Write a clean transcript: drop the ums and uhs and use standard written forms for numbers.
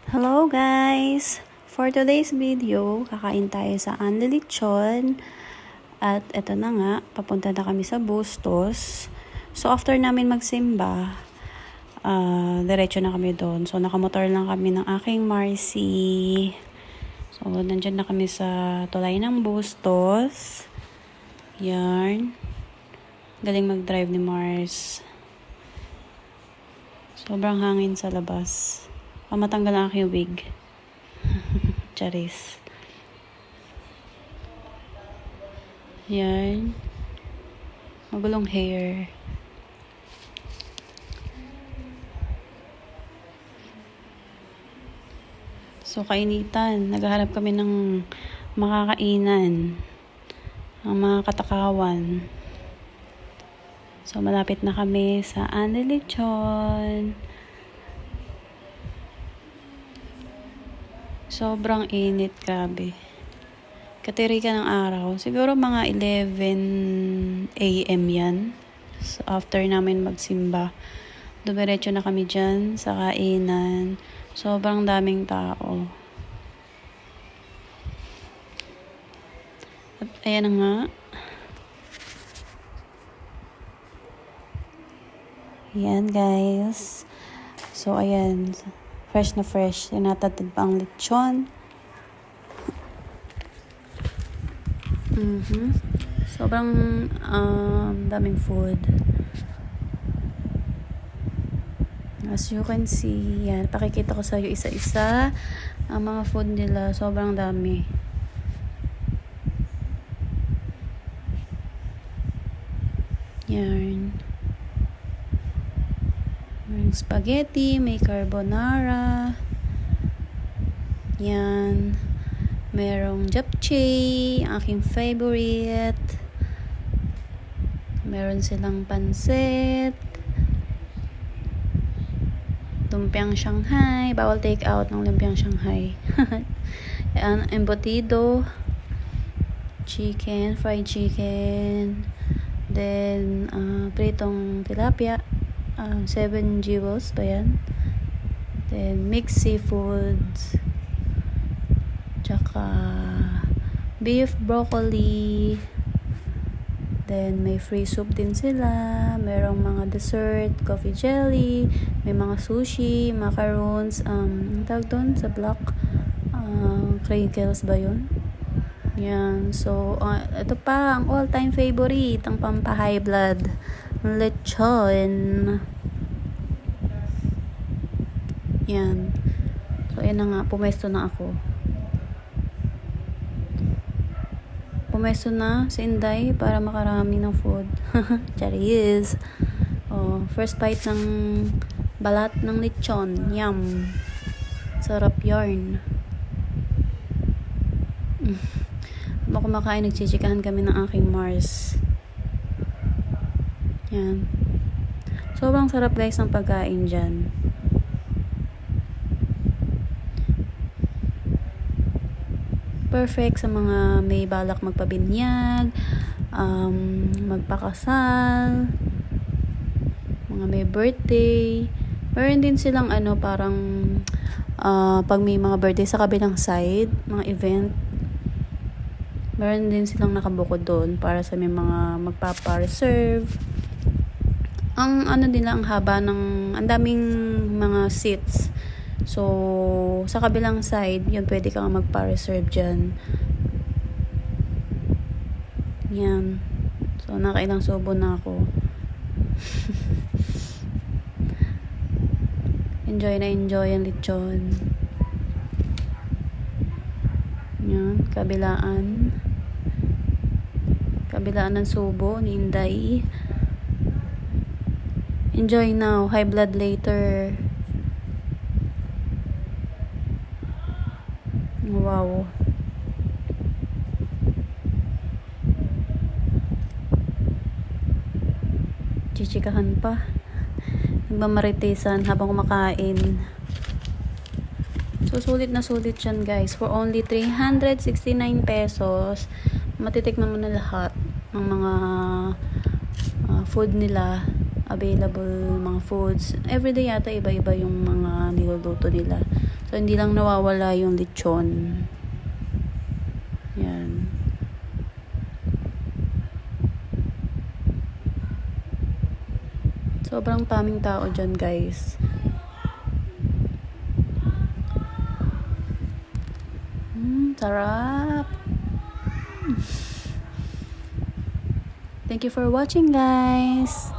Hello guys! For today's video, kakain tayo sa Anlilitsyon. At eto na nga, papunta na kami sa Bustos. So after namin magsimba, diretso na kami doon. So nakamotor lang kami ng aking Marcy. So nandyan na kami sa tulay ng Bustos. Yan. Galing mag-drive ni Mars. Sobrang hangin sa labas. Matanggal ang aking wig. Charis. Yan. Magulong hair. So, kainitan. Naghahanap kami ng makakainan. Ang mga katakawan. So, malapit na kami sa Anlilitsyon. Sobrang init, grabe. Katiri ka ng araw. Siguro mga 11 a.m. yan. So, after namin magsimba, dumiretso na kami dyan sa kainan. Sobrang daming tao. At ayan na nga. Yan guys. So, ayan. Fresh na fresh. Tinatatid pa ang lechon. Sobrang daming food. As you can see, yan. Pakikita ko sa iyo isa-isa ang mga food nila. Sobrang dami. Yan. May spaghetti, may carbonara. Yan. Merong japchae, aking favorite. Meron silang pansit. Lumpiang Shanghai. Bawal take out ng lumpiang Shanghai. Yan, embutido. Chicken, fried chicken. Then, pritong tilapia. 7 jewels ba yan? Then, mixed seafoods. Tsaka, beef broccoli. Then, may free soup din sila. Merong mga dessert, coffee jelly. May mga sushi, macarons. Tawag doon sa block. Crinkles ba yun? Yan. So, ito pa, ang all-time favorite. Ang pampa-high blood. Lechon. Yan. So, ayan na nga. Pumesto na ako. Pumesto na si Inday para makarami ng food. Charis. Oh, first bite ng balat ng lechon. Yum. Sarap yarn. Habang kumakain, nagchichikahan kami ng aking Mars. Yan. Sobrang sarap guys ng pagkain dyan. Perfect sa mga may balak magpabinyag, magpakasal, mga may birthday. Meron din silang parang pag may mga birthday sa kabilang side, mga event. Meron din silang nakabukod doon para sa may mga magpapa-reserve. Ang nila, ang haba ng, ang daming mga seats. So, sa kabilang side, yun, pwede kang magpa-reserve dyan. Yan. So, nakailang subo na ako. Enjoy na enjoy ang lechon. Yan, kabilaan. Kabilaan ng subo ni Inday. Enjoy now, high blood later. Wow. Chichikahan pa. Nagmamaritesan habang kumakain. So, sulit na sulit yan guys. For only 369 pesos, matitikman mo na lahat ng mga food nila. available mga foods. Everyday yata iba-iba yung mga niluluto nila. So, hindi lang nawawala yung lechon. Yan. Sobrang taming tao dyan, guys. Sarap. Thank you for watching, guys.